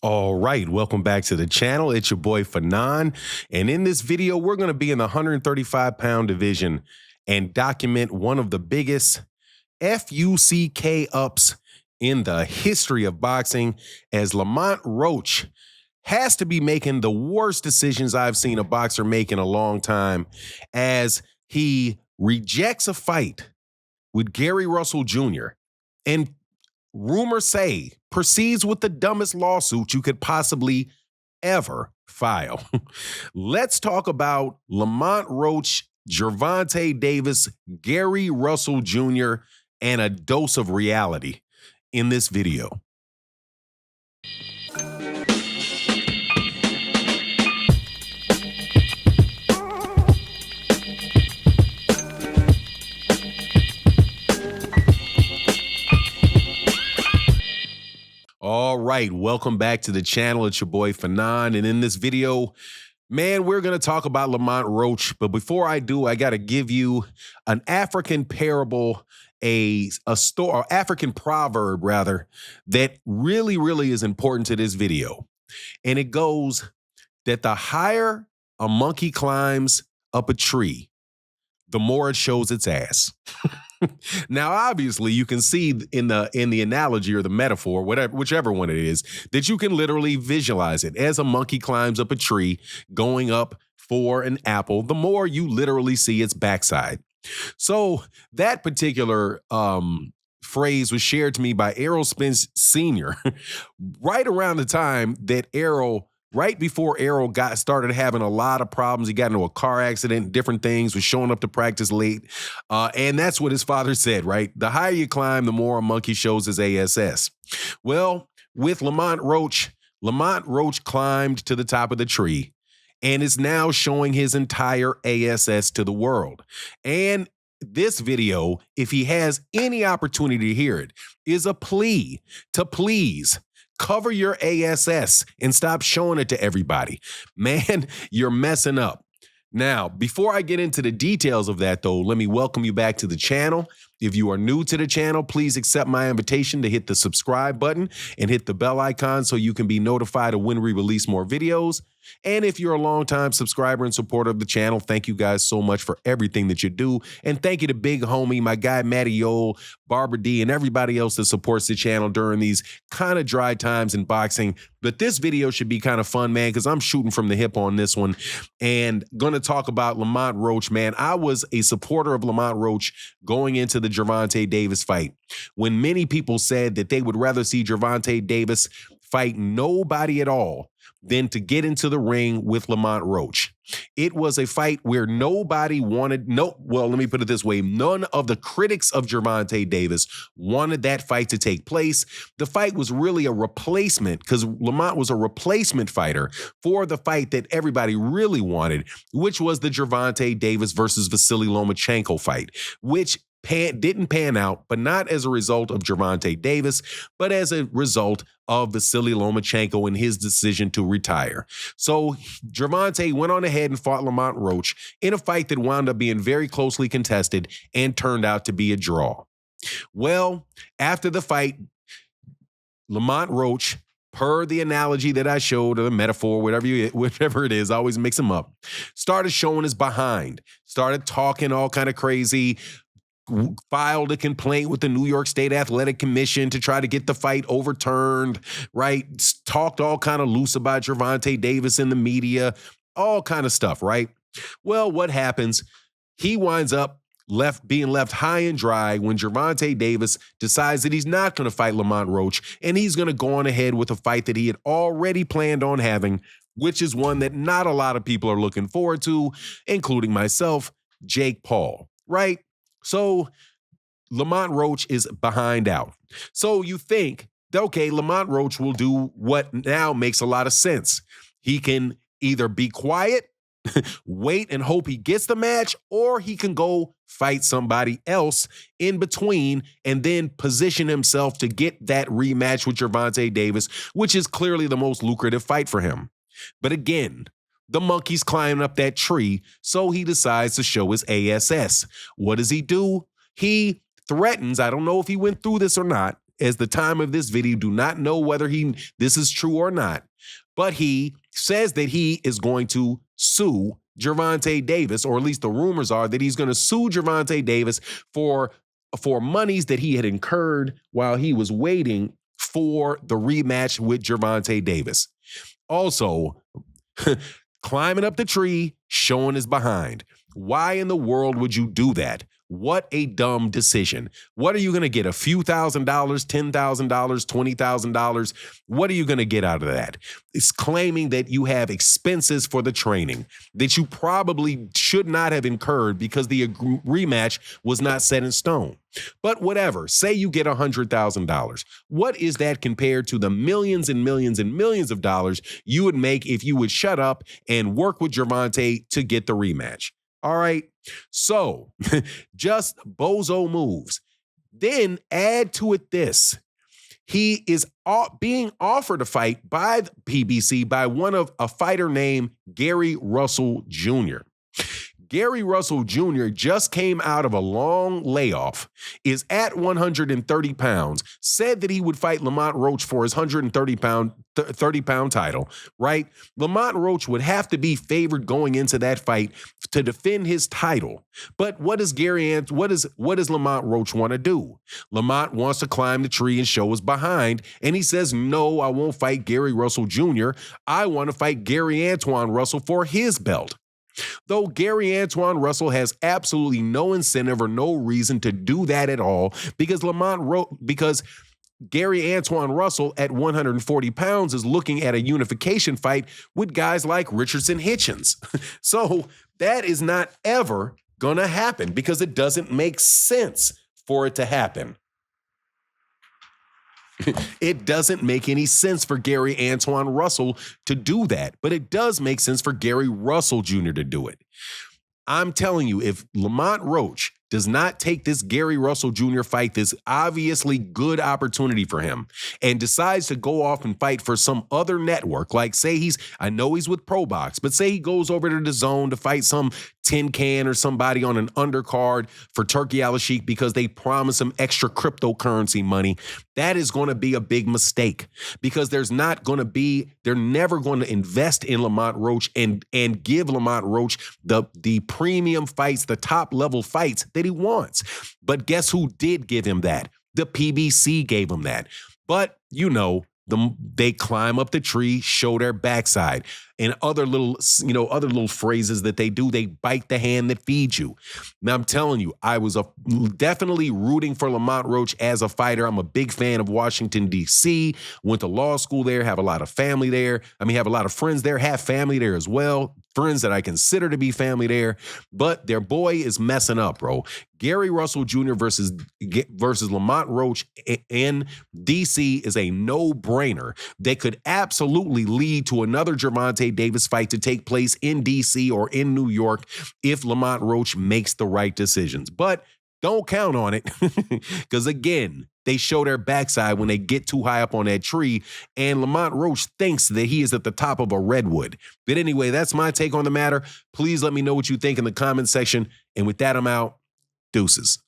All right, welcome back to the channel. It's your boy Fanon. And in this video, we're going to be in the 135-pound division and document one of the biggest FUCK ups in the history of boxing, as Lamont Roach has to be making the worst decisions I've seen a boxer make in a long time, as he rejects a fight with Gary Russell Jr. and rumors say proceeds with the dumbest lawsuit you could possibly ever file. Let's talk about Lamont Roach, Gervonta Davis, Gary Russell Jr., and a dose of reality in this video. All right, welcome back to the channel. It's your boy Fanon, and in this video, man, we're going to talk about Lamont Roach. But before I do, I got to give you an African parable, a story, or African proverb rather, that really is important to this video. And it goes that the higher a monkey climbs up a tree, the more it shows its ass. Now, obviously, you can see in the analogy or the metaphor, whichever one it is, that you can literally visualize it. As a monkey climbs up a tree, going up for an apple, the more you literally see its backside. So that particular phrase was shared to me by Errol Spence Sr. right around the time that right before Errol started having a lot of problems. He got into a car accident, different things, was showing up to practice late. And that's what his father said, right? The higher you climb, the more a monkey shows his ass. Well, with Lamont Roach climbed to the top of the tree and is now showing his entire ass to the world. And this video, if he has any opportunity to hear it, is a plea to please cover your ass and stop showing it to everybody. Man, you're messing up. Now, before I get into the details of that, though, let me welcome you back to the channel. If you are new to the channel, please accept my invitation to hit the subscribe button and hit the bell icon so you can be notified of when we release more videos. And if you're a longtime subscriber and supporter of the channel, thank you guys so much for everything that you do. And thank you to Big Homie, my guy Matty Yole, Barbara D, and everybody else that supports the channel during these kind of dry times in boxing. But this video should be kind of fun, man, because I'm shooting from the hip on this one and going to talk about Lamont Roach, man. I was a supporter of Lamont Roach going into the Gervonta Davis fight, when many people said that they would rather see Gervonta Davis fight nobody at all than to get into the ring with Lamont Roach. It was a fight where nobody wanted, well, let me put it this way. None of the critics of Gervonta Davis wanted that fight to take place. The fight was really a replacement, because Lamont was a replacement fighter for the fight that everybody really wanted, which was the Gervonta Davis versus Vasily Lomachenko fight, which didn't pan out, but not as a result of Gervonta Davis, but as a result of Vasily Lomachenko and his decision to retire. So Gervonta went on ahead and fought Lamont Roach in a fight that wound up being very closely contested and turned out to be a draw. Well, after the fight, Lamont Roach, per the analogy that I showed, or the metaphor, whatever it is, I always mix them up, started showing his behind, started talking all kind of crazy, filed a complaint with the New York State Athletic Commission to try to get the fight overturned, right? Talked all kind of loose about Gervonta Davis in the media, all kind of stuff, right? Well, what happens? He winds up being left high and dry when Gervonta Davis decides that he's not going to fight Lamont Roach, and he's going to go on ahead with a fight that he had already planned on having, which is one that not a lot of people are looking forward to, including myself, Jake Paul, right? So Lamont Roach is behind out. So you think, okay, Lamont Roach will do what now makes a lot of sense. He can either be quiet, wait and hope he gets the match, or he can go fight somebody else in between and then position himself to get that rematch with Gervonta Davis, which is clearly the most lucrative fight for him. But again, the monkey's climbing up that tree, so he decides to show his ass. What does he do? He threatens, I don't know if he went through this or not, as the time of this video, do not know whether this is true or not, but he says that he is going to sue Gervonta Davis, or at least the rumors are that he's going to sue Gervonta Davis for monies that he had incurred while he was waiting for the rematch with Gervonta Davis. Also, climbing up the tree, showing his behind. Why in the world would you do that? What a dumb decision. What are you going to get? A few $1,000, $10,000, $20,000? What are you going to get out of that? It's claiming that you have expenses for the training that you probably should not have incurred because the rematch was not set in stone. But whatever, say you get $100,000. What is that compared to the millions and millions and millions of dollars you would make if you would shut up and work with Gervonta to get the rematch? All right. So just bozo moves. Then add to it this. He is being offered a fight by the PBC by a fighter named Gary Russell Jr. Gary Russell Jr. just came out of a long layoff, is at 130 pounds, said that he would fight Lamont Roach for his 30-pound title, right? Lamont Roach would have to be favored going into that fight to defend his title. But what does Lamont Roach want to do? Lamont wants to climb the tree and show his behind, and he says, no, I won't fight Gary Russell Jr. I want to fight Gary Antoine Russell for his belt. Though Gary Antoine Russell has absolutely no incentive or no reason to do that at all, because Gary Antoine Russell at 140 pounds is looking at a unification fight with guys like Richardson Hitchens. So that is not ever going to happen because it doesn't make sense for it to happen. It doesn't make any sense for Gary Antoine Russell to do that, but it does make sense for Gary Russell Jr. to do it. I'm telling you, if Lamont Roach does not take this Gary Russell Jr. fight, this obviously good opportunity for him, and decides to go off and fight for some other network, like say I know he's with ProBox, but say he goes over to the Zone to fight some tin can or somebody on an undercard for Turkey Al-Sheikh because they promise him extra cryptocurrency money, that is going to be a big mistake because they're never going to invest in Lamont Roach and give Lamont Roach the premium fights, the top level fights that he wants. But guess who did give him that? The PBC gave him that. But they climb up the tree, show their backside, and other little phrases that they do. They bite the hand that feeds you. Now, I'm telling you, I was definitely rooting for Lamont Roach as a fighter. I'm a big fan of Washington, D.C., went to law school there, have a lot of family there. Have a lot of friends there, have family there as well. Friends that I consider to be family there, but their boy is messing up, bro. Gary Russell Jr. versus Lamont Roach in D.C. is a no-brainer that could absolutely lead to another Gervonta Davis fight to take place in D.C. or in New York if Lamont Roach makes the right decisions. But don't count on it because, again, they show their backside when they get too high up on that tree, and Lamont Roach thinks that he is at the top of a redwood. But anyway, that's my take on the matter. Please let me know what you think in the comment section. And with that, I'm out. Deuces.